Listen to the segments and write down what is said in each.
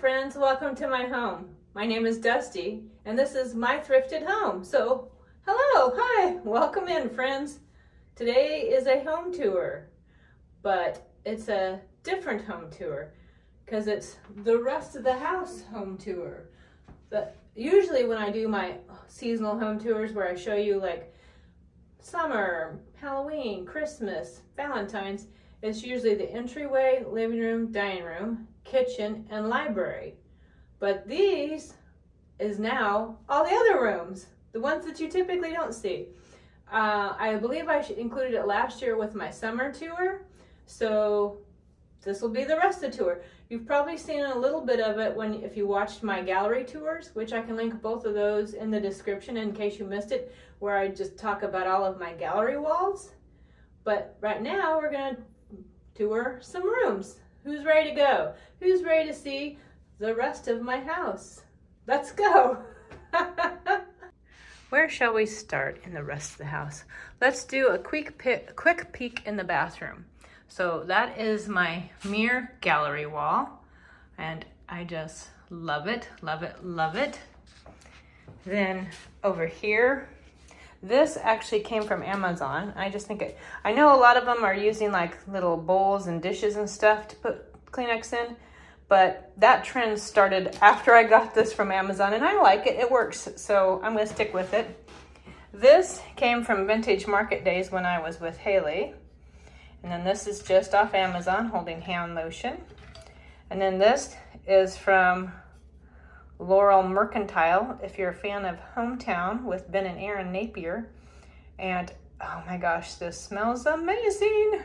friends, welcome to my home. My name is Dusty and this is my thrifted home. So hello, hi, welcome in friends. Today is a home tour, but it's a different home tour because it's the rest of the house home tour. But usually when I do my seasonal home tours where I show you like summer, Halloween, Christmas, Valentine's, it's usually the entryway, living room, dining room, kitchen, and library. But these is now all the other rooms, the ones that you typically don't see. I believe I included it last year with my summer tour, so this will be the rest of the tour. You've probably seen a little bit of it if you watched my gallery tours, which I can link both of those in the description in case you missed it, where I just talk about all of my gallery walls. But right now we're gonna tour some rooms. Who's ready to go? Who's ready to see the rest of my house? Let's go. Where shall we start in the rest of the house? Let's do a quick peek in the bathroom. So that is my mirror gallery wall, and I just love it, love it, love it. Then over here, this actually came from Amazon. I know a lot of them are using like little bowls and dishes and stuff to put Kleenex in, but that trend started after I got this from Amazon, and I like it, it works, so I'm gonna stick with it. This came from Vintage Market Days when I was with Haley, and then this is just off Amazon holding hand lotion. And then this is from Laurel Mercantile, if you're a fan of Hometown with Ben and Erin Napier. And oh my gosh, this smells amazing.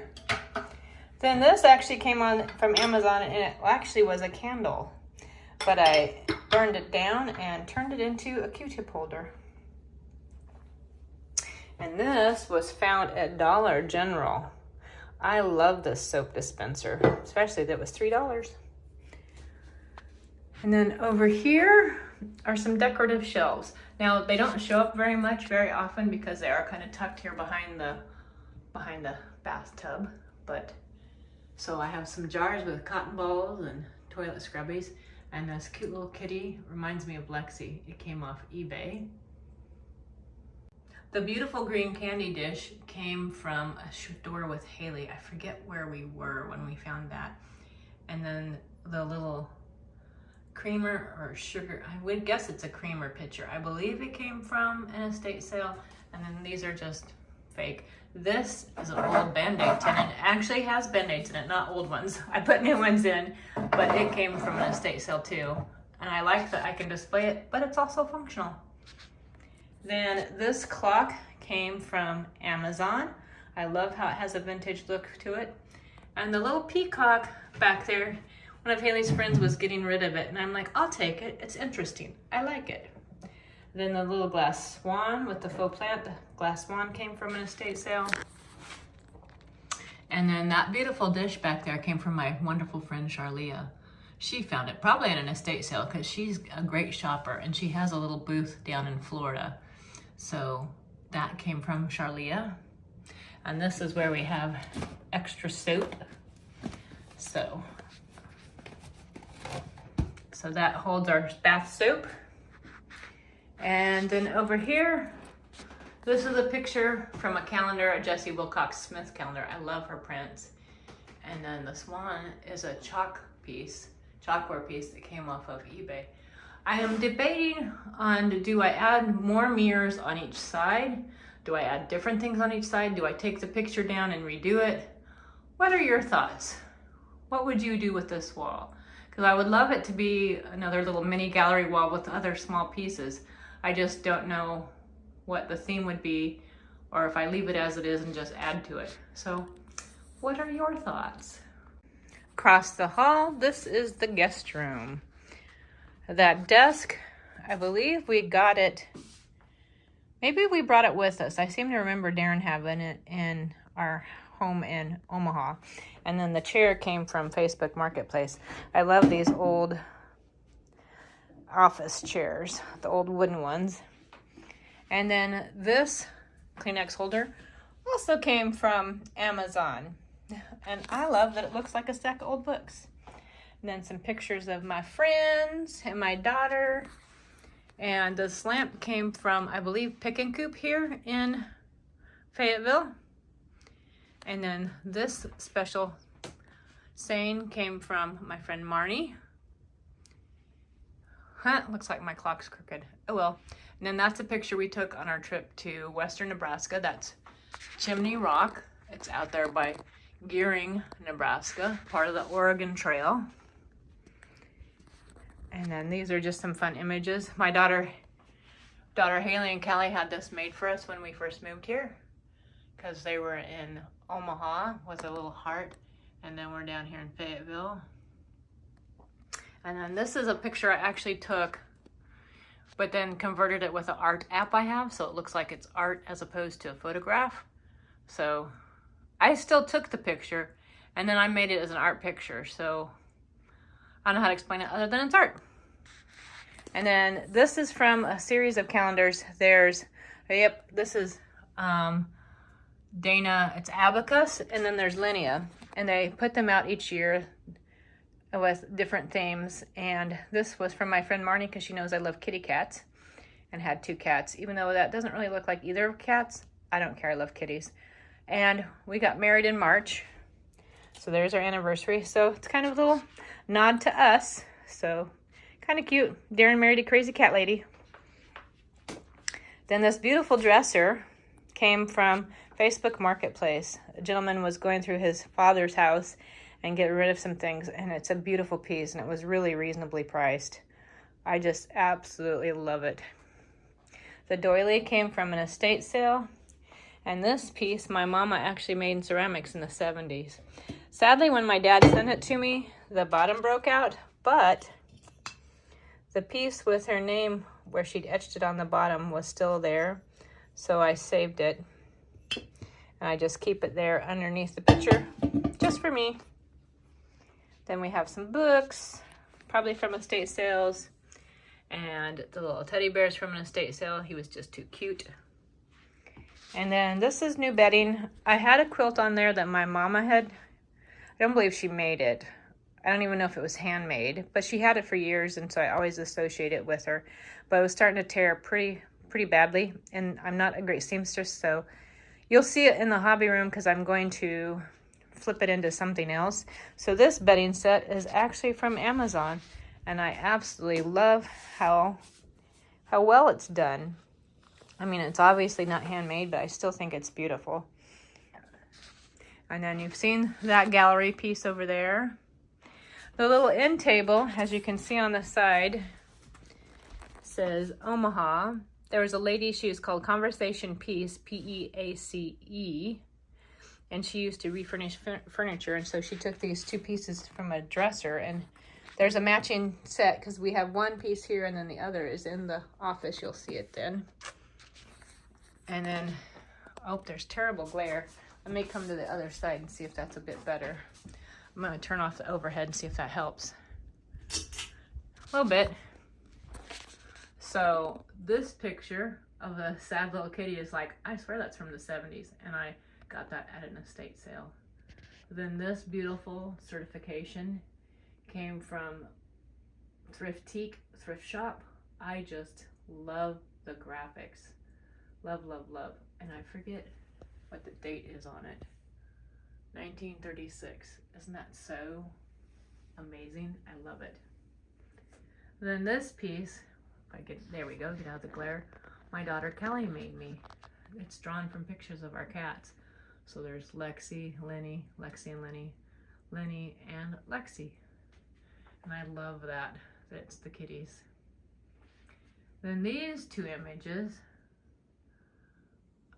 Then this actually came from Amazon, and it actually was a candle, but I burned it down and turned it into a Q-tip holder. And this was found at Dollar General. I love this soap dispenser, especially that was $3. And then over here are some decorative shelves. Now they don't show up very often because they are kind of tucked here behind the bathtub. But so I have some jars with cotton balls and toilet scrubbies, and this cute little kitty reminds me of Lexi. It came off eBay. The beautiful green candy dish came from a store with Haley. I forget where we were when we found that. And then the little creamer or sugar, I would guess it's a creamer pitcher. I believe it came from an estate sale, and then these are just fake. This is an old Band-Aid tin, and it actually has Band-Aids in it, not old ones. I put new ones in, but it came from an estate sale too. And I like that I can display it, but it's also functional. Then this clock came from Amazon. I love how it has a vintage look to it. And the little peacock back there, one of Haley's friends was getting rid of it, and I'm like, I'll take it. It's interesting. I like it. Then the little glass swan with the faux plant. The glass swan came from an estate sale. And then that beautiful dish back there came from my wonderful friend Charlia. She found it probably in an estate sale because she's a great shopper, and she has a little booth down in Florida. So that came from Charlia. And this is where we have extra soap. So that holds our bath soap. And then over here, this is a picture from a calendar, a Jessie Wilcox Smith calendar. I love her prints. And then the swan is a chalkware piece that came off of eBay. I am debating on, do I add more mirrors on each side? Do I add different things on each side? Do I take the picture down and redo it? What are your thoughts? What would you do with this wall? Because I would love it to be another little mini gallery wall with other small pieces. I just don't know what the theme would be, or if I leave it as it is and just add to it. So what are your thoughts? Across the hall, this is the guest room. That desk, I believe we got it, maybe we brought it with us. I seem to remember Darren having it in our home in Omaha. And then the chair came from Facebook Marketplace. I love these old office chairs, the old wooden ones. And then this Kleenex holder also came from Amazon. And I love that it looks like a stack of old books. And then some pictures of my friends and my daughter. And this lamp came from, I believe, Pick and Coop here in Fayetteville. And then this special saying came from my friend Marnie. Looks like my clock's crooked. Oh well. And then that's a picture we took on our trip to western Nebraska. That's Chimney Rock. It's out there by Gearing, Nebraska, part of the Oregon Trail. And then these are just some fun images. My daughter Haley and Callie had this made for us when we first moved here, because they were in Omaha with a little heart, and then we're down here in Fayetteville. And then this is a picture I actually took, but then converted it with an art app I have, so it looks like it's art as opposed to a photograph. So I still took the picture, and then I made it as an art picture, so I don't know how to explain it other than it's art. And then this is from a series of calendars. There's, yep, this is Dana, it's Abacus, and then there's Linnea. And they put them out each year with different themes. And this was from my friend Marnie, because she knows I love kitty cats, and had 2 cats. Even though that doesn't really look like either of cats, I don't care, I love kitties. And we got married in March. So there's our anniversary. So it's kind of a little nod to us. So kind of cute. Darren married a crazy cat lady. Then this beautiful dresser came from Facebook Marketplace. A gentleman was going through his father's house and getting rid of some things, and it's a beautiful piece, and it was really reasonably priced. I just absolutely love it. The doily came from an estate sale, and this piece my mama actually made in ceramics in the 70s. Sadly, when my dad sent it to me, the bottom broke out, but the piece with her name where she'd etched it on the bottom was still there, so I saved it. And I just keep it there underneath the picture, just for me. Then we have some books, probably from estate sales, and the little teddy bears from an estate sale. He was just too cute. And then this is new bedding. I had a quilt on there that my mama had. I don't believe she made it. I don't even know if it was handmade, but she had it for years, and so I always associate it with her. But it was starting to tear pretty badly, and I'm not a great seamstress, so you'll see it in the hobby room, because I'm going to flip it into something else. So this bedding set is actually from Amazon, and I absolutely love how well it's done. I mean, it's obviously not handmade, but I still think it's beautiful. And then you've seen that gallery piece over there. The little end table, as you can see on the side, says Omaha. There was a lady, she was called Conversation Peace, P-E-A-C-E, and she used to refurnish furniture, and so she took these 2 pieces from a dresser, and there's a matching set, because we have one piece here, and then the other is in the office. You'll see it then. And then, oh, there's terrible glare. Let me come to the other side and see if that's a bit better. I'm going to turn off the overhead and see if that helps. A little bit. So this picture of a sad little kitty is like, I swear that's from the 70s, and I got that at an estate sale. Then this beautiful certification came from Thrift Shop. I just love the graphics. Love, love, love. And I forget what the date is on it. 1936. Isn't that so amazing? I love it. Then this piece, if I get, there we go, get out of the glare. My daughter Kelly made me. It's drawn from pictures of our cats. So there's Lexi, Lenny, Lexi and Lenny, Lenny and Lexi. And I love that it's the kitties. Then these 2 images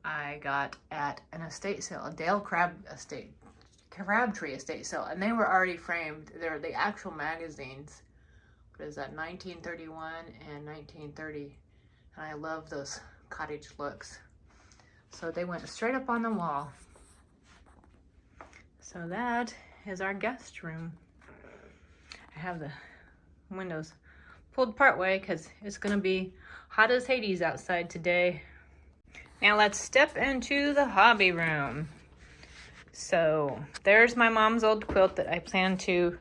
I got at an estate sale, a Dale Crabtree estate sale, and they were already framed. They're the actual magazines. What is that, 1931 and 1930. And I love those cottage looks. So they went straight up on the wall. So that is our guest room. I have the windows pulled part way because it's gonna be hot as Hades outside today. Now let's step into the hobby room. So there's my mom's old quilt that I plan to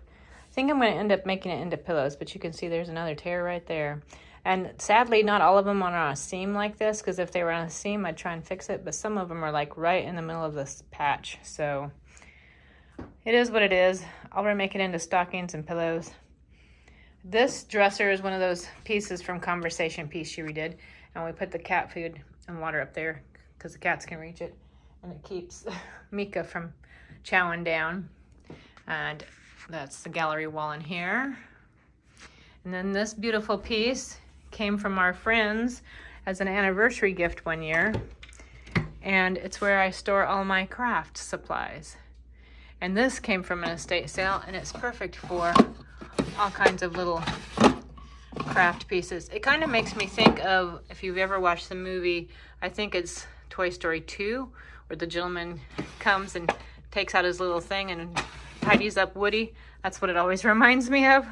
think I'm going to end up making it into pillows, but you can see there's another tear right there. And sadly, not all of them are on a seam like this, because if they were on a seam, I'd try and fix it, but some of them are like right in the middle of this patch. So it is what it is. I'll remake it into stockings and pillows. This dresser is one of those pieces from Conversation Piece she redid, and we put the cat food and water up there because the cats can reach it, and it keeps Mika from chowing down. And that's the gallery wall in here. And then this beautiful piece came from our friends as an anniversary gift one year, and it's where I store all my craft supplies. And this came from an estate sale, and it's perfect for all kinds of little craft pieces. It kind of makes me think of, if you've ever watched the movie, I think it's Toy Story 2, where the gentleman comes and takes out his little thing and tidies up Woody. That's what it always reminds me of.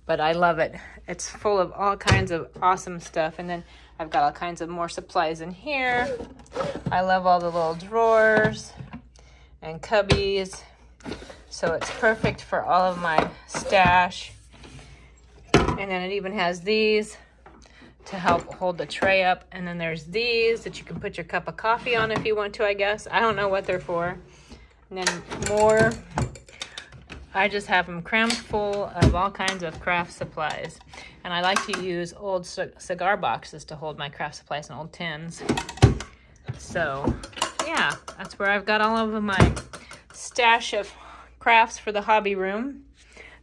But I love it. It's full of all kinds of awesome stuff. And then I've got all kinds of more supplies in here. I love all the little drawers and cubbies. So it's perfect for all of my stash. And then it even has these to help hold the tray up. And then there's these that you can put your cup of coffee on if you want to, I guess. I don't know what they're for. And then more. I just have them crammed full of all kinds of craft supplies. And I like to use old cigar boxes to hold my craft supplies and old tins. So, yeah, that's where I've got all of my stash of crafts for the hobby room.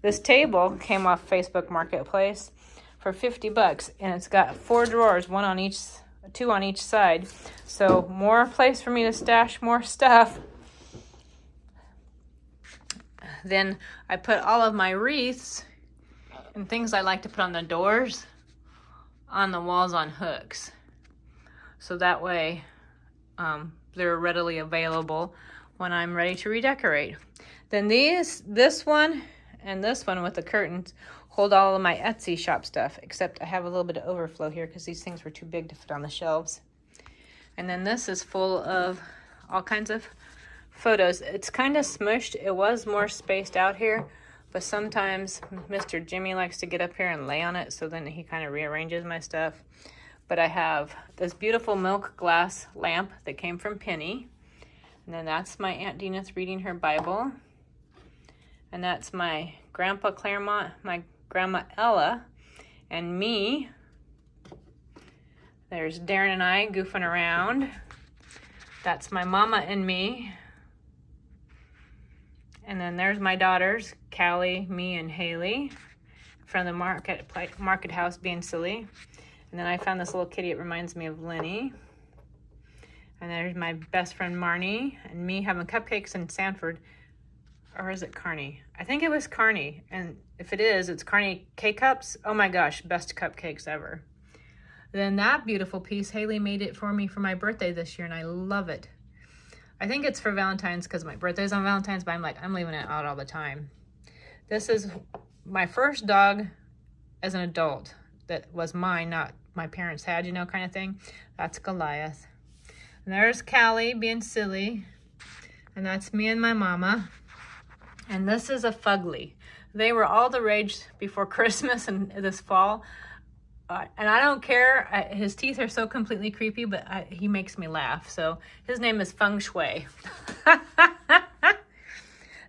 This table came off Facebook Marketplace for $50, and it's got 4 drawers, 2 on each side. So more place for me to stash more stuff. Then I put all of my wreaths and things I like to put on the doors on the walls on hooks. So that way they're readily available when I'm ready to redecorate. Then this one and this one with the curtains hold all of my Etsy shop stuff, except I have a little bit of overflow here because these things were too big to fit on the shelves. And then this is full of all kinds of photos. It's kind of smushed. It was more spaced out here, but sometimes Mr. Jimmy likes to get up here and lay on it, so then he kind of rearranges my stuff. But I have this beautiful milk glass lamp that came from Penny. And then that's my Aunt Denith reading her Bible. And that's my Grandpa Claremont, my Grandma Ella, and me. There's Darren and I goofing around. That's my mama and me. And then there's my daughters, Callie, me, and Haley, from the market house being silly. And then I found this little kitty. It reminds me of Lenny. And there's my best friend Marnie, and me having cupcakes in Sanford. Or is it Carney? I think it was Carney. And if it is, it's Carney K-Cups. Oh my gosh, best cupcakes ever. Then that beautiful piece, Haley made it for me for my birthday this year, and I love it. I think it's for Valentine's because my birthday's on Valentine's, but I'm leaving it out all the time. This is my first dog as an adult that was mine, not my parents had, you know, kind of thing. That's Goliath. And there's Callie being silly. And that's me and my mama. And this is a Fugly. They were all the rage before Christmas and this fall. And I don't care. His teeth are so completely creepy, but he makes me laugh. So his name is Feng Shui.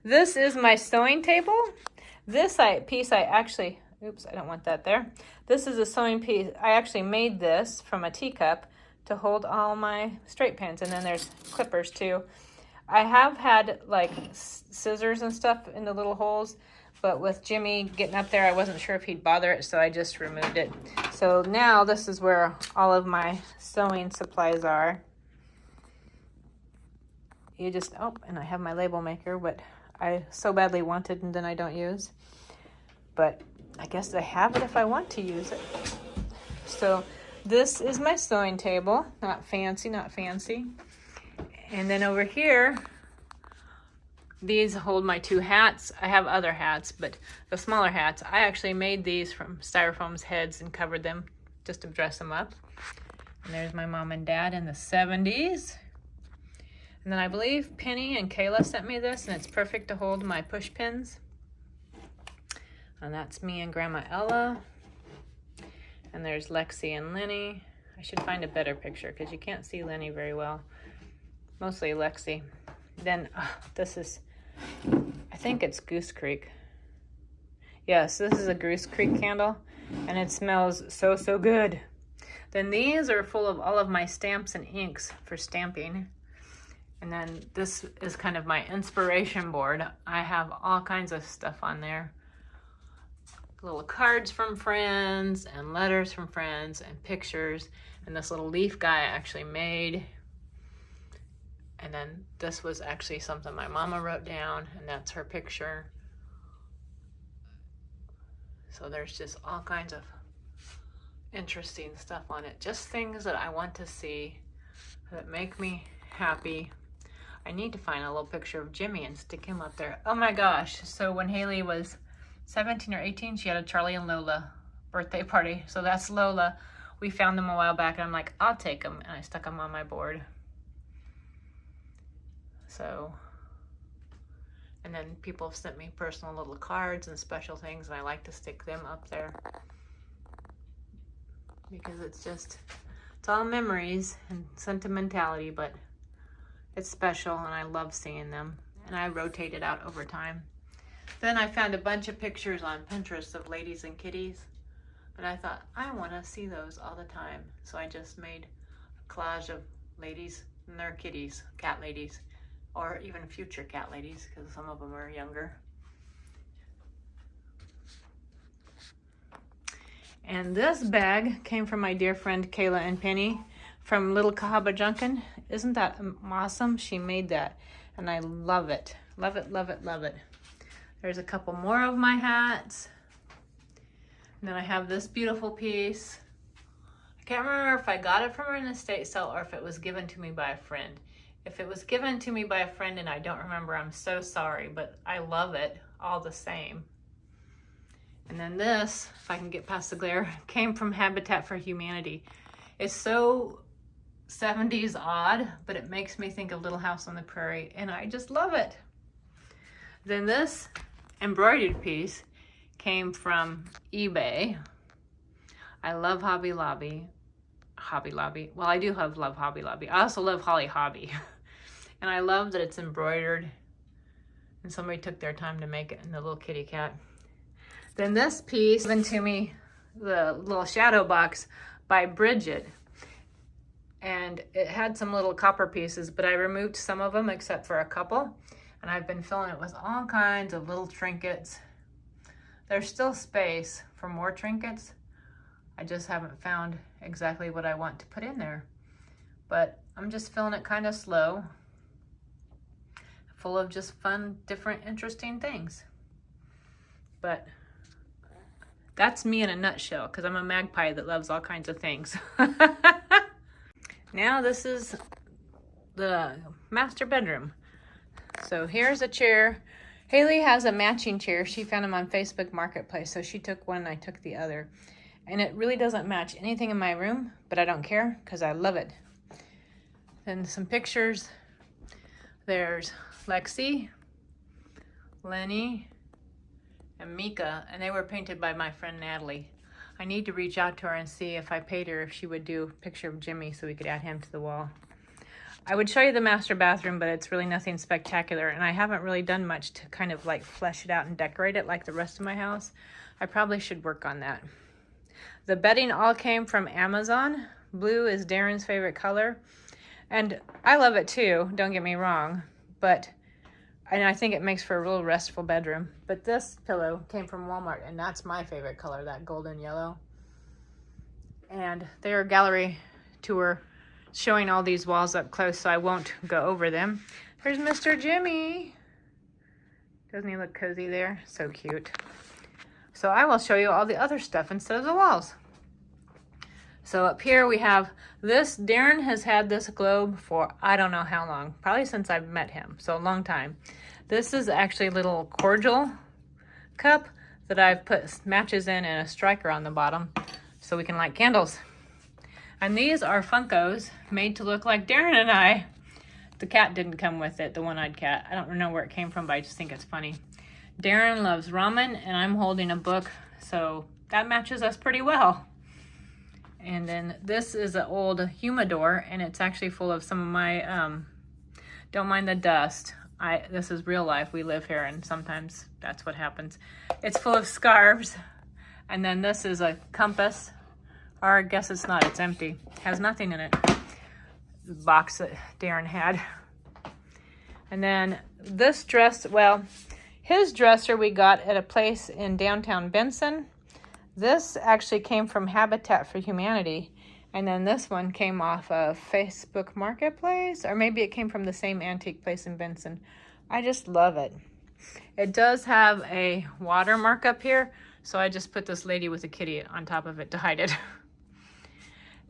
This is my sewing table. This piece I actually, oops, I don't want that there. This is a sewing piece. I actually made this from a teacup to hold all my straight pins. And then there's clippers too. I have had like scissors and stuff in the little holes, but with Jimmy getting up there, I wasn't sure if he'd bother it, so I just removed it. So now this is where all of my sewing supplies are. You just, oh, and I have my label maker, but I so badly wanted and then I don't use. But I guess I have it if I want to use it. So this is my sewing table. Not fancy, not fancy. And then over here, these hold my 2 hats. I have other hats, but the smaller hats, I actually made these from styrofoam's heads and covered them just to dress them up. And there's my mom and dad in the 70s. And then I believe Penny and Kayla sent me this, and it's perfect to hold my push pins. And that's me and Grandma Ella. And there's Lexi and Lenny. I should find a better picture because you can't see Lenny very well. Mostly Lexi. Then this is, I think it's Goose Creek. Yes, this is a Goose Creek candle, and it smells so, so good. Then these are full of all of my stamps and inks for stamping. And then this is kind of my inspiration board. I have all kinds of stuff on there. Little cards from friends and letters from friends and pictures. And this little leaf guy I actually made. And then this was actually something my mama wrote down, and that's her picture. So there's just all kinds of interesting stuff on it. Just things that I want to see that make me happy. I need to find a little picture of Jimmy and stick him up there. Oh my gosh. So when Haley was 17 or 18, she had a Charlie and Lola birthday party. So that's Lola. We found them a while back, and I'm like, I'll take them. And I stuck them on my board. So, and then people have sent me personal little cards and special things, and I like to stick them up there. Because it's all memories and sentimentality, but it's special, and I love seeing them. And I rotate it out over time. Then I found a bunch of pictures on Pinterest of ladies and kitties, but I thought, I want to see those all the time. So I just made a collage of ladies and their kitties, cat ladies, or even future cat ladies, because some of them are younger. And this bag came from my dear friend Kayla and Penny from Little Cahaba Junkin. Isn't that awesome? She made that, and I love it. Love it, love it, love it. There's a couple more of my hats. And then I have this beautiful piece. I can't remember if I got it from an estate sale or if it was given to me by a friend. If it was given to me by a friend and I don't remember, I'm so sorry, but I love it all the same. And then this, if I can get past the glare, came from Habitat for Humanity. It's so 70s odd, but it makes me think of Little House on the Prairie, and I just love it. Then this embroidered piece came from eBay. I love Hobby Lobby. Well, I do love Hobby Lobby. I also love Holly Hobby. And I love that it's embroidered, and somebody took their time to make it in the little kitty cat. Then this piece given to me, the little shadow box by Bridget. And it had some little copper pieces, but I removed some of them except for a couple. And I've been filling it with all kinds of little trinkets. There's still space for more trinkets. I just haven't found exactly what I want to put in there. But I'm just filling it kind of slow, full of just fun, different, interesting things. But that's me in a nutshell, because I'm a magpie that loves all kinds of things. Now this is the master bedroom. So here's a chair. Haley has a matching chair. She found them on Facebook Marketplace. So she took one and I took the other. And it really doesn't match anything in my room, but I don't care because I love it. Then some pictures. There's Lexi, Lenny, and Mika, and they were painted by my friend Natalie. I need to reach out to her and see if I paid her if she would do a picture of Jimmy so we could add him to the wall. I would show you the master bathroom, but it's really nothing spectacular, and I haven't really done much to kind of like flesh it out and decorate it like the rest of my house. I probably should work on that. The bedding all came from Amazon. Blue is Darren's favorite color, and I love it too, don't get me wrong, and I think it makes for a real restful bedroom. But this pillow came from Walmart, and that's my favorite color, that golden yellow. And they're a gallery tour showing all these walls up close, so I won't go over them. There's Mr. Jimmy. Doesn't he look cozy there? So cute. So I will show you all the other stuff instead of the walls. So up here we have this. Darren has had this globe for I don't know how long, probably since I've met him, so a long time. This is actually a little cordial cup that I've put matches in and a striker on the bottom so we can light candles. And these are Funkos made to look like Darren and I. The cat didn't come with it, the one-eyed cat. I don't know where it came from, but I just think it's funny. Darren loves ramen, and I'm holding a book, so that matches us pretty well. And then this is an old humidor, and it's actually full of some of my, don't mind the dust. This is real life. We live here, and sometimes that's what happens. It's full of scarves. And then this is a compass, or I guess it's not, it's empty. Has nothing in it. The box that Darren had. And then this dress, well, his dresser we got at a place in downtown Benson. This actually came from Habitat for Humanity. And then this one came off of Facebook Marketplace, or maybe it came from the same antique place in Benson. I just love it. It does have a watermark up here, so I just put this lady with a kitty on top of it to hide it.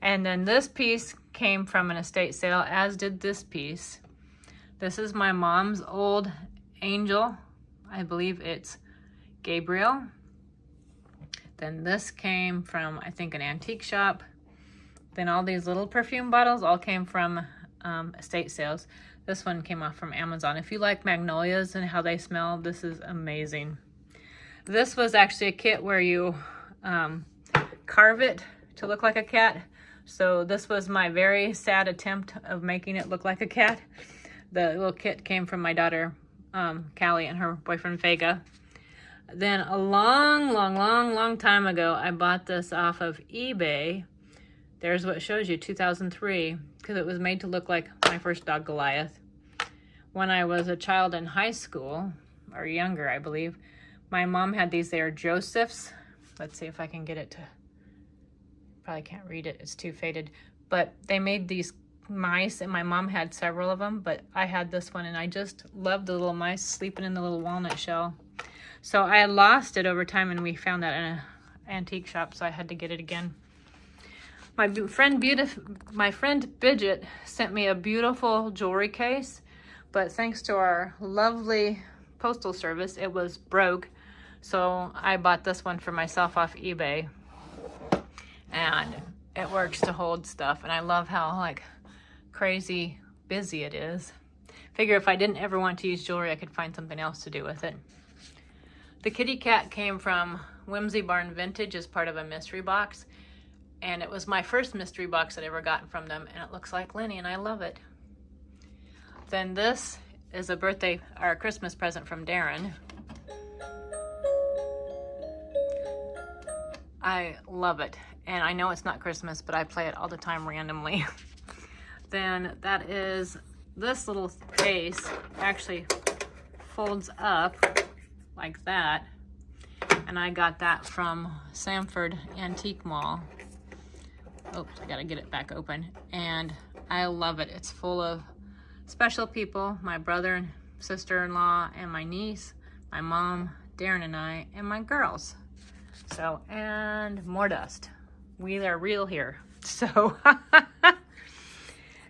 And then this piece came from an estate sale, as did this piece. This is my mom's old angel. I believe it's Gabriel. Then this came from, I think, an antique shop. Then all these little perfume bottles all came from estate sales. This one came off from Amazon. If you like magnolias and how they smell, this is amazing. This was actually a kit where you carve it to look like a cat. So this was my very sad attempt of making it look like a cat. The little kit came from my daughter, Callie, and her boyfriend, Vega. Then a long time ago, I bought this off of eBay. There's what shows you, 2003, because it was made to look like my first dog, Goliath. When I was a child in high school, or younger, I believe, my mom had these. They are Joseph's. Let's see if I can get it to, probably can't read it, it's too faded. But they made these mice, and my mom had several of them, but I had this one, and I just loved the little mice sleeping in the little walnut shell. So I lost it over time, and we found that in an antique shop, so I had to get it again. My friend Bridget sent me a beautiful jewelry case, but thanks to our lovely postal service, it was broke. So I bought this one for myself off eBay, and it works to hold stuff. And I love how like crazy busy it is. Figure if I didn't ever want to use jewelry, I could find something else to do with it. The kitty cat came from Whimsy Barn Vintage as part of a mystery box. And it was my first mystery box I'd ever gotten from them, and it looks like Lenny, and I love it. Then this is a birthday or a Christmas present from Darren. I love it, and I know it's not Christmas, but I play it all the time randomly. Then that is this little case, actually folds up like that, and I got that from Sanford Antique Mall. Oops, I gotta get it back open. And I love it. It's full of special people, my brother and sister-in-law, and my niece, my mom, Darren and I, and my girls. So, and more dust. We are real here. So, and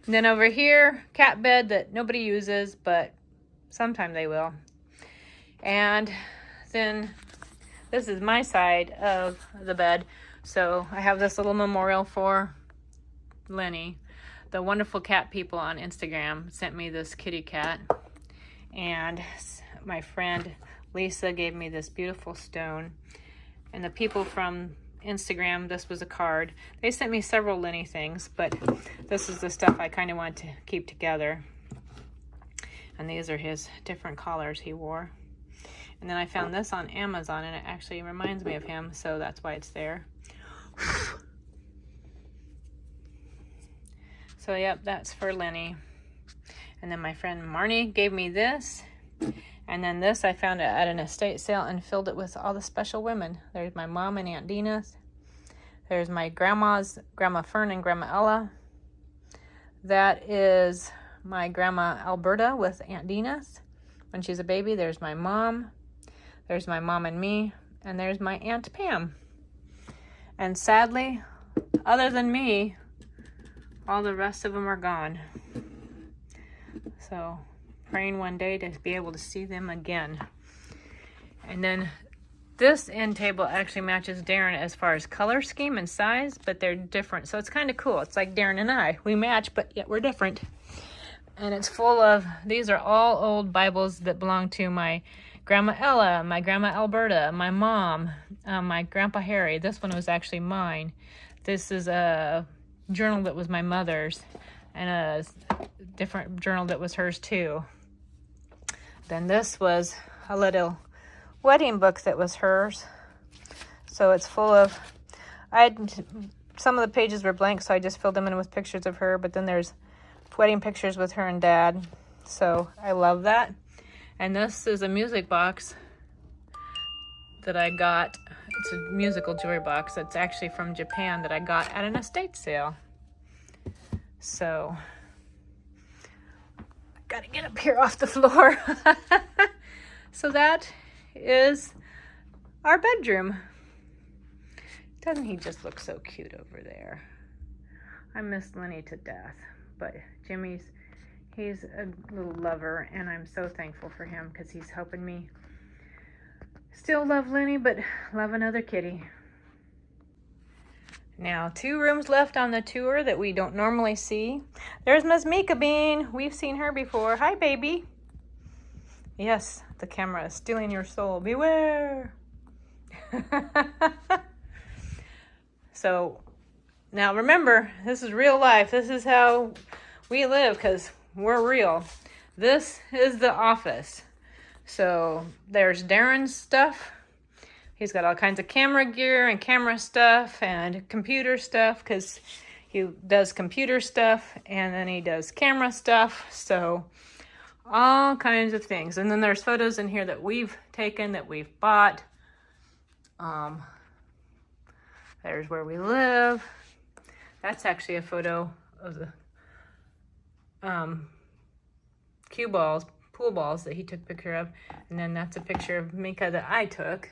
then over here, cat bed that nobody uses, but sometime they will. And then this is my side of the bed. So I have this little memorial for Lenny. The wonderful cat people on Instagram sent me this kitty cat. And my friend Lisa gave me this beautiful stone. And the people from Instagram, this was a card. They sent me several Lenny things, but this is the stuff I kind of want to keep together. And these are his different collars he wore. And then I found this on Amazon, and it actually reminds me of him, so that's why it's there. So yep, that's for Lenny. And then my friend Marnie gave me this. And then this I found at an estate sale and filled it with all the special women. There's my mom and Aunt Dina. There's my grandmas, Grandma Fern and Grandma Ella. That is my Grandma Alberta with Aunt Dina when she's a baby. There's my mom. There's my mom and me. And there's my Aunt Pam. And sadly, other than me, all the rest of them are gone. So, praying one day to be able to see them again. And then this end table actually matches Darren as far as color scheme and size, but they're different. So it's kind of cool. It's like Darren and I. We match, but yet we're different. And it's full of, these are all old Bibles that belong to my Grandma Ella, my Grandma Alberta, my mom, my Grandpa Harry. This one was actually mine. This is a journal that was my mother's, and a different journal that was hers too. Then this was a little wedding book that was hers. So it's full of, some of the pages were blank, so I just filled them in with pictures of her, but then there's wedding pictures with her and Dad. So I love that. And this is a music box that I got. It's a musical jewelry box that's actually from Japan that I got at an estate sale. So I gotta get up here off the floor. So that is our bedroom. Doesn't he just look so cute over there? I miss Lenny to death, but he's a little lover, and I'm so thankful for him because he's helping me still love Lenny, but love another kitty. Now, 2 rooms left on the tour that we don't normally see. There's Miss Mika Bean. We've seen her before. Hi, baby. Yes, the camera is stealing your soul. Beware. So, now remember, this is real life. This is how we live because we're real. This is the office. So, there's Darren's stuff. He's got all kinds of camera gear and camera stuff and computer stuff because he does computer stuff and then he does camera stuff. So all kinds of things. And then there's photos in here that we've taken, that we've bought. There's where we live. That's actually a photo of the pool balls that he took a picture of. And then that's a picture of Mika that I took.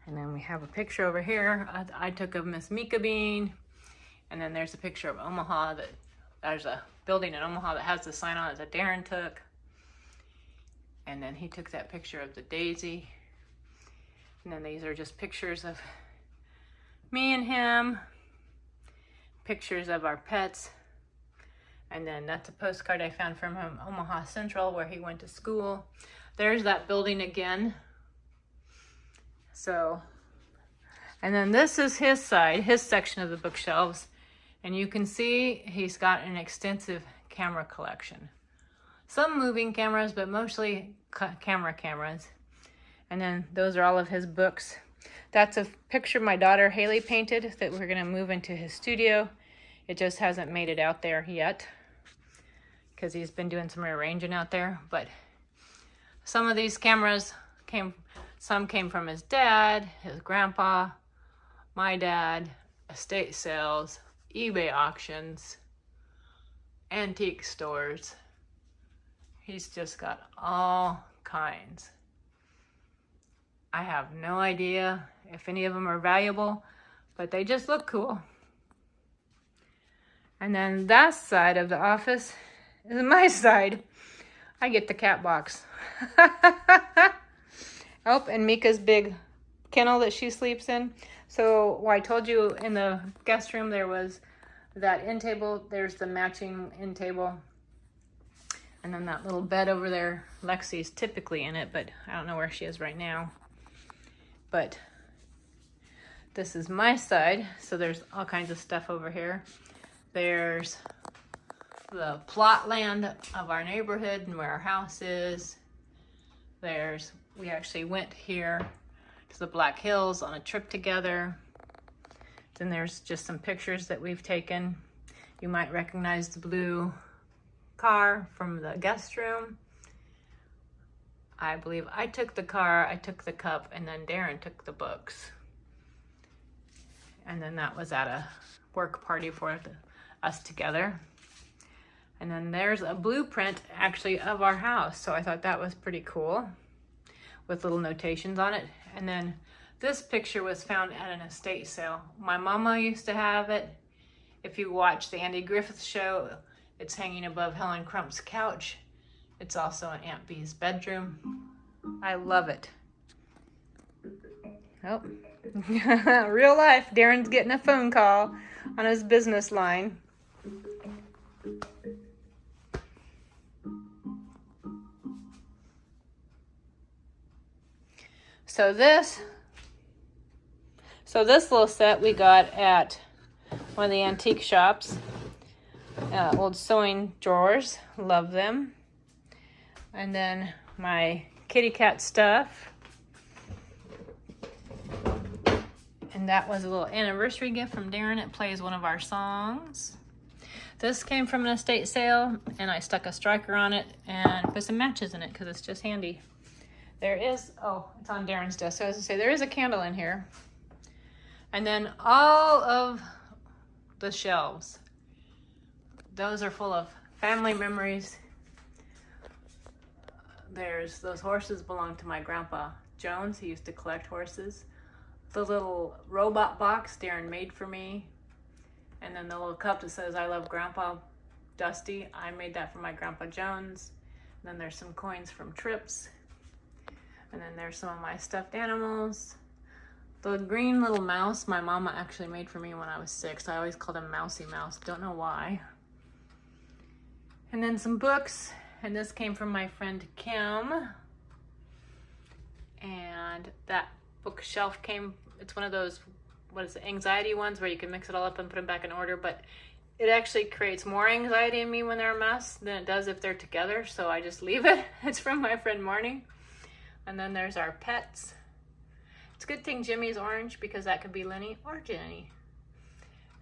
And then we have a picture over here I took of Miss Mika Bean. And then there's a picture of Omaha there's a building in Omaha that has the sign on it that Darren took. And then he took that picture of the daisy. And then these are just pictures of me and him. Pictures of our pets. And then that's a postcard I found from him, Omaha Central, where he went to school. There's that building again. So, and then this is his side, his section of the bookshelves. And you can see he's got an extensive camera collection. Some moving cameras, but mostly cameras. And then those are all of his books. That's a picture my daughter Haley painted that we're gonna move into his studio. It just hasn't made it out there yet because he's been doing some rearranging out there. But some of these cameras some came from his dad, his grandpa, my dad, estate sales, eBay auctions, antique stores. He's just got all kinds. I have no idea if any of them are valuable, but they just look cool. And then that side of the office is my side. I get the cat box. Oh, and Mika's big kennel that she sleeps in. So I told you in the guest room there was that end table. There's the matching end table. And then that little bed over there. Lexi's typically in it, but I don't know where she is right now. But this is my side. So there's all kinds of stuff over here. There's the plot land of our neighborhood and where our house is. We actually went here to the Black Hills on a trip together. Then there's just some pictures that we've taken. You might recognize the blue car from the guest room. I believe I took the car, I took the cup, and then Darren took the books. And then that was at a work party for us together. And then there's a blueprint actually of our house. So I thought that was pretty cool with little notations on it. And then this picture was found at an estate sale. My mama used to have it. If you watch the Andy Griffith show, it's hanging above Helen Crump's couch. It's also in Aunt Bee's bedroom. I love it. Oh, real life. Darren's getting a phone call on his business line. So this little set we got at one of the antique shops. Old sewing drawers, love them. And then my kitty cat stuff. And that was a little anniversary gift from Darren. It plays one of our songs. This came from an estate sale, and I stuck a striker on it and put some matches in it because it's just handy. There is, oh, it's on Darren's desk. So as I say, there is a candle in here. And then all of the shelves, those are full of family memories. There's those horses belong to my grandpa Jones. He used to collect horses. The little robot box Darren made for me. And then the little cup that says, I love Grandpa Dusty. I made that for my Grandpa Jones. And then there's some coins from trips. And then there's some of my stuffed animals. The green little mouse my mama actually made for me when I was 6. I always called him Mousy Mouse. Don't know why. And then some books. And this came from my friend Kim. And that bookshelf came, it's one of those, what is it, anxiety ones where you can mix it all up and put them back in order, but it actually creates more anxiety in me when they're a mess than it does if they're together, so I just leave it. It's from my friend Marnie. And then there's our pets. It's a good thing Jimmy's orange because that could be Lenny or Jenny.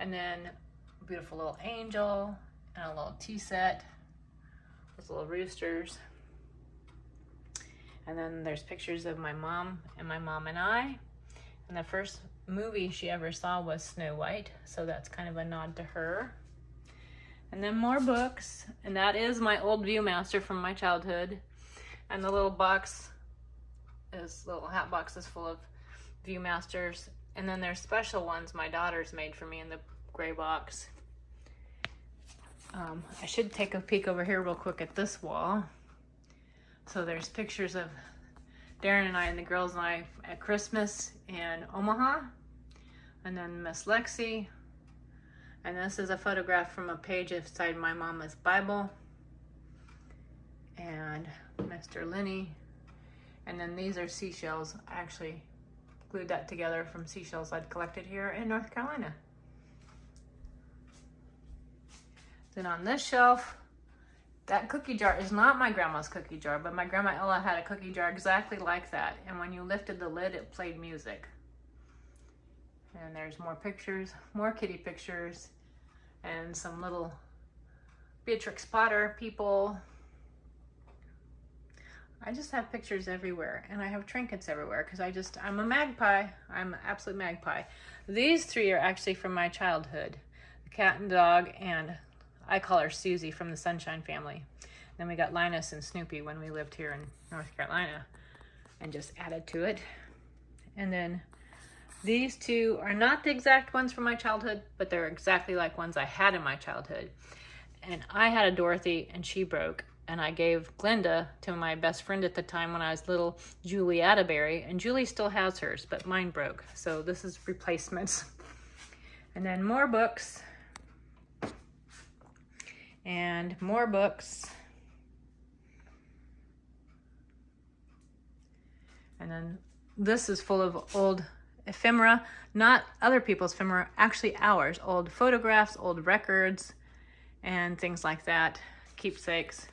And then a beautiful little angel and a little tea set with little roosters. And then there's pictures of my mom and I. And the first movie she ever saw was Snow White, so that's kind of a nod to her. And then more books, and that is my old Viewmaster from my childhood. And the little box is, little hat box is full of Viewmasters. And then there's special ones my daughter's made for me in the gray box. I should take a peek over here real quick at this wall. So there's pictures of Darren and I and the girls and I at Christmas in Omaha. And then Miss Lexi. And this is a photograph from a page inside my mama's Bible. And Mr. Lenny. And then these are seashells. I actually glued that together from seashells I'd collected here in North Carolina. Then on this shelf, that cookie jar is not my grandma's cookie jar, but my grandma Ella had a cookie jar exactly like that. And when you lifted the lid, it played music. And there's more pictures, more kitty pictures, and some little Beatrix Potter people. I just have pictures everywhere, and I have trinkets everywhere because I'm a magpie. I'm an absolute magpie. These 3 are actually from my childhood. The cat and dog, and I call her Susie from the Sunshine Family. Then we got Linus and Snoopy when we lived here in North Carolina and just added to it. And then these 2 are not the exact ones from my childhood, but they're exactly like ones I had in my childhood. And I had a Dorothy and she broke. And I gave Glenda to my best friend at the time when I was little, Julie Atterbury. And Julie still has hers, but mine broke. So this is replacements. And then more books. And more books. And then this is full of old ephemera, not other people's ephemera, actually ours. Old photographs, old records, and things like that, keepsakes.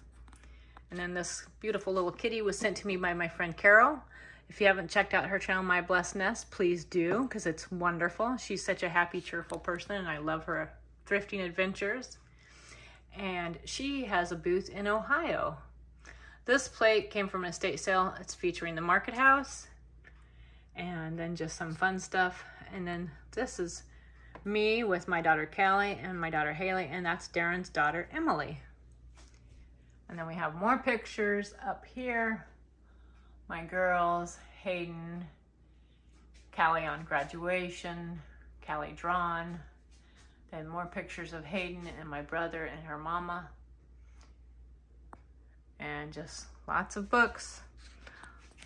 And then this beautiful little kitty was sent to me by my friend Carol. If you haven't checked out her channel, My Blessed Nest, please do, because it's wonderful. She's such a happy, cheerful person, and I love her thrifting adventures. And she has a booth in Ohio. This plate came from an estate sale. It's featuring the market house, and then just some fun stuff. And then this is me with my daughter Callie and my daughter Haley, and that's Darren's daughter Emily. And then we have more pictures up here. My girls, Hayden, Callie on graduation, Callie drawn. Then more pictures of Hayden and my brother and her mama. And just lots of books,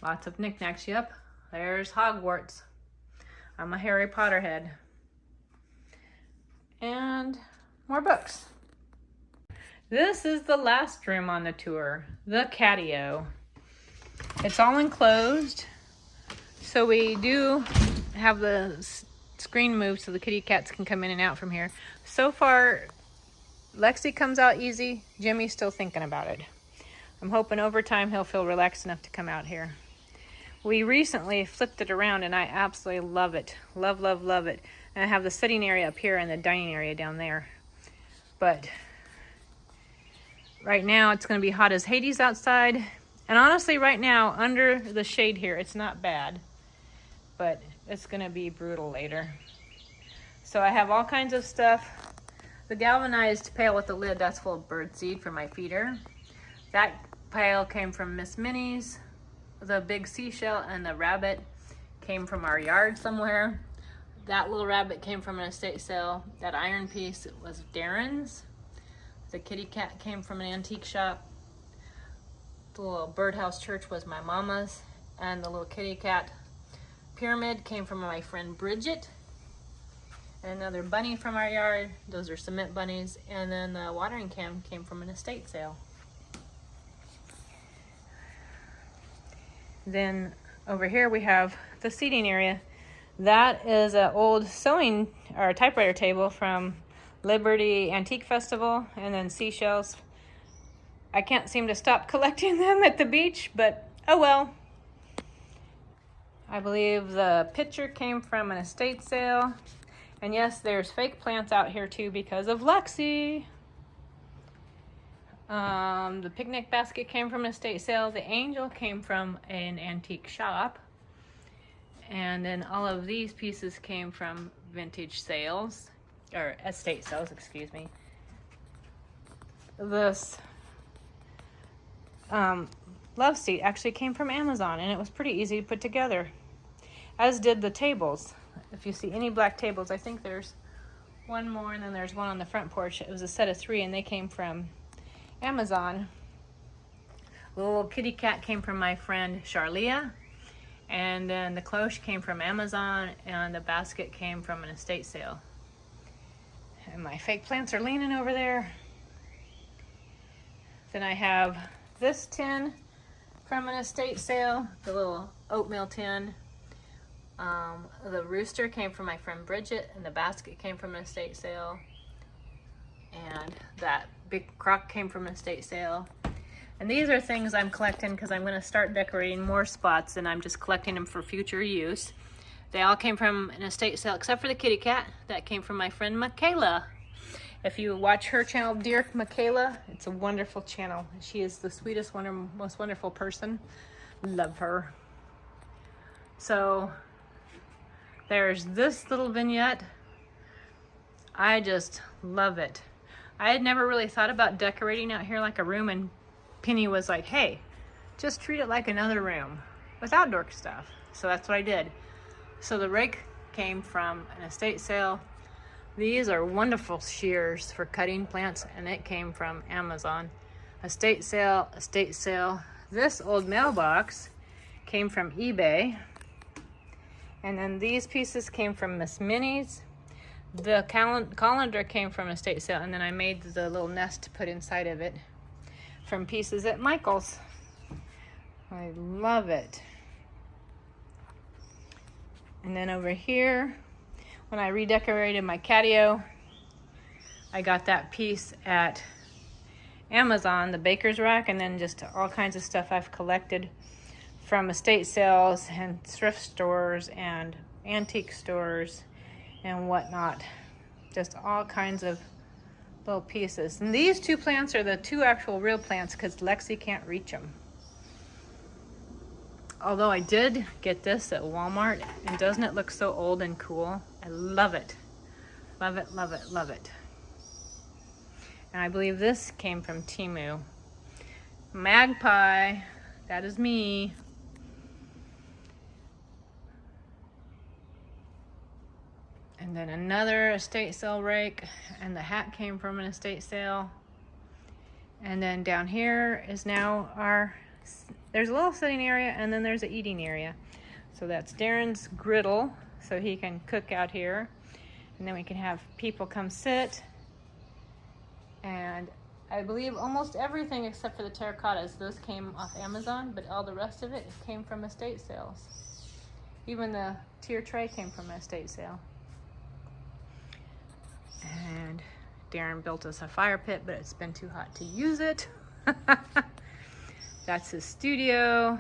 lots of knickknacks. Yep, there's Hogwarts. I'm a Harry Potter head. And more books. This is the last room on the tour, the Catio. It's all enclosed. So we do have the screen moved so the kitty cats can come in and out from here. So far, Lexi comes out easy. Jimmy's still thinking about it. I'm hoping over time he'll feel relaxed enough to come out here. We recently flipped it around and I absolutely love it. Love, love, love it. And I have the sitting area up here and the dining area down there. But right now it's going to be hot as Hades outside. And honestly, right now, under the shade here, it's not bad. But it's going to be brutal later. So I have all kinds of stuff. The galvanized pail with the lid, that's full of birdseed for my feeder. That pail came from Miss Minnie's. The big seashell and the rabbit came from our yard somewhere. That little rabbit came from an estate sale. That iron piece was Darren's. The kitty cat came from an antique shop. The little birdhouse church was my mama's. And the little kitty cat pyramid came from my friend Bridget. And another bunny from our yard. Those are cement bunnies. And then the watering can came from an estate sale. Then over here we have the seating area. That is an old sewing or typewriter table from Liberty Antique Festival, and then seashells. I can't seem to stop collecting them at the beach, but oh well. I believe the pitcher came from an estate sale. And yes, there's fake plants out here too because of Lexi. The picnic basket came from an estate sale. The angel came from an antique shop. And then all of these pieces came from vintage sales, or estate sales, excuse me. This love seat actually came from Amazon, and it was pretty easy to put together, as did the tables. If you see any black tables, I think there's one more, and then there's one on the front porch. It was a set of 3, and they came from Amazon. The little kitty cat came from my friend Charlia, and then the cloche came from Amazon, and the basket came from an estate sale. And my fake plants are leaning over there. Then I have this tin from an estate sale, the little oatmeal tin. The rooster came from my friend Bridget, and the basket came from an estate sale. And that big crock came from an estate sale. And these are things I'm collecting because I'm going to start decorating more spots, and I'm just collecting them for future use. They all came from an estate sale except for the kitty cat. That came from my friend Michaela. If you watch her channel, Dear Michaela, it's a wonderful channel. She is the sweetest, most wonderful person. Love her. So there's this little vignette. I just love it. I had never really thought about decorating out here like a room, and Penny was like, hey, just treat it like another room with outdoor stuff. So that's what I did. So the rake came from an estate sale. These are wonderful shears for cutting plants, and it came from Amazon. Estate sale, estate sale. This old mailbox came from eBay. And then these pieces came from Miss Minnie's. The colander came from an estate sale, and then I made the little nest to put inside of it from pieces at Michael's. I love it. And then over here, when I redecorated my Catio, I got that piece at Amazon, the baker's rack, and then just all kinds of stuff I've collected from estate sales and thrift stores and antique stores and whatnot. Just all kinds of little pieces. And these 2 plants are the 2 actual real plants because Lexi can't reach them. Although I did get this at Walmart, and doesn't it look so old and cool? I love it. Love it, love it, love it. And I believe this came from Temu. Magpie, that is me. And then another estate sale rake, and the hat came from an estate sale. And then down here is now there's a little sitting area, and then there's an eating area. So that's Darren's griddle, so he can cook out here. And then we can have people come sit. And I believe almost everything except for the terracottas, those came off Amazon, but all the rest of it came from estate sales. Even the tier tray came from an estate sale. And Darren built us a fire pit, but it's been too hot to use it. That's his studio.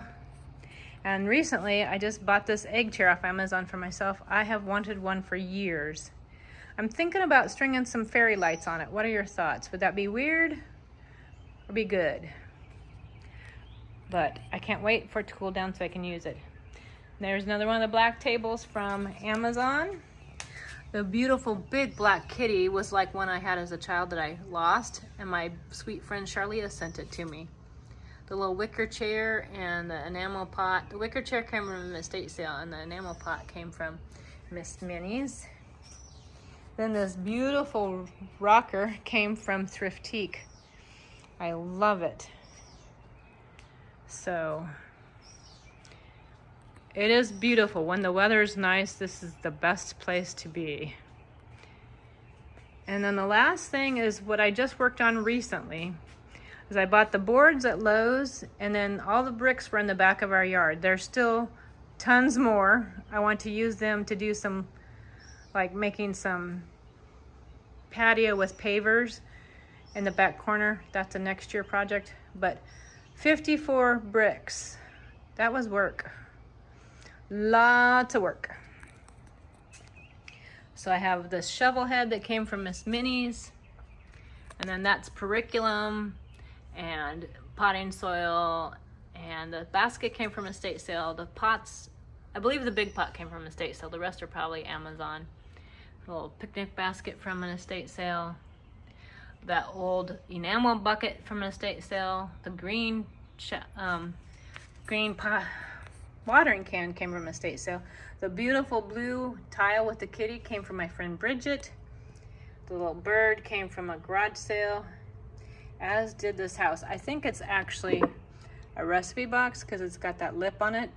And recently, I just bought this egg chair off Amazon for myself. I have wanted one for years. I'm thinking about stringing some fairy lights on it. What are your thoughts? Would that be weird or be good? But I can't wait for it to cool down so I can use it. There's another one of the black tables from Amazon. The beautiful big black kitty was like one I had as a child that I lost, and my sweet friend Charlia sent it to me. The little wicker chair and the enamel pot. The wicker chair came from an estate sale, and the enamel pot came from Miss Minnie's. Then this beautiful rocker came from Thriftique. I love it. So it is beautiful. When the weather's nice, this is the best place to be. And then the last thing is what I just worked on recently. Is I bought the boards at Lowe's, and then all the bricks were in the back of our yard. There's still tons more. I want to use them to do some, like making some patio with pavers in the back corner. That's a next year project. But 54 bricks. That was work. Lots of work. So I have this shovel head that came from Miss Minnie's, and then that's periculum and potting soil, and the basket came from estate sale. The pots, I believe the big pot came from estate sale. The rest are probably Amazon. A little picnic basket from an estate sale. That old enamel bucket from an estate sale. The green pot watering can came from an estate sale. The beautiful blue tile with the kitty came from my friend Bridget. The little bird came from a garage sale, as did this house. I think it's actually a recipe box because it's got that lip on it,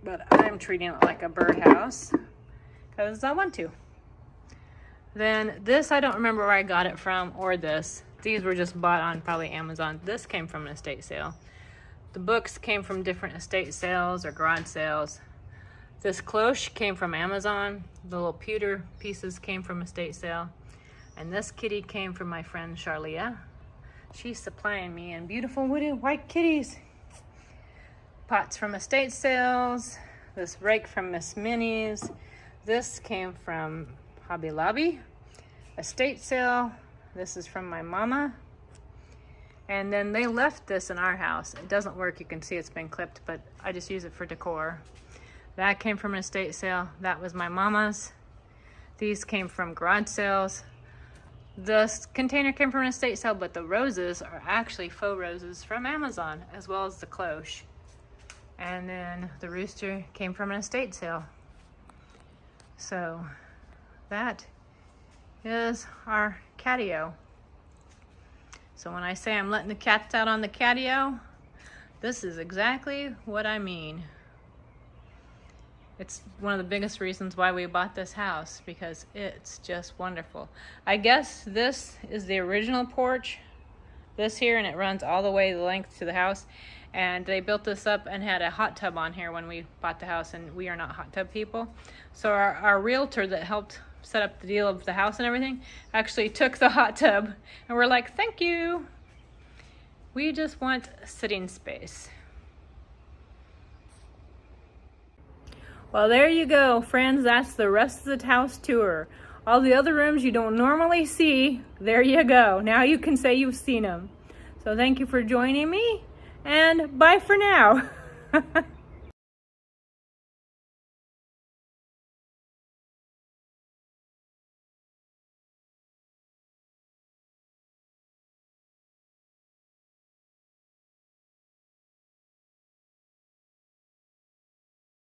but I'm treating it like a birdhouse because I want to. Then this, I don't remember where I got it from, or this. These were just bought on probably Amazon. This came from an estate sale. The books came from different estate sales or garage sales. This cloche came from Amazon. The little pewter pieces came from estate sale. And this kitty came from my friend Charlia. She's supplying me in beautiful wooded white kitties. Pots from estate sales. This rake from Miss Minnie's. This came from Hobby Lobby. Estate sale. This is from my mama. And then they left this in our house. It doesn't work. You can see it's been clipped, but I just use it for decor. That came from an estate sale. That was my mama's. These came from garage sales. This container came from an estate sale, but the roses are actually faux roses from Amazon, as well as the cloche. And then the rooster came from an estate sale. So that is our catio. So when I say I'm letting the cats out on the catio, this is exactly what I mean. It's one of the biggest reasons why we bought this house, because it's just wonderful. I guess this is the original porch, this here, and it runs all the way the length to the house. And they built this up and had a hot tub on here when we bought the house, and we are not hot tub people. So our realtor that helped set up the deal of the house and everything actually took the hot tub, and we're like, thank you. We just want sitting space. Well, there you go, friends. That's the rest of the house tour. All the other rooms you don't normally see, there you go. Now you can say you've seen them. So thank you for joining me, and bye for now.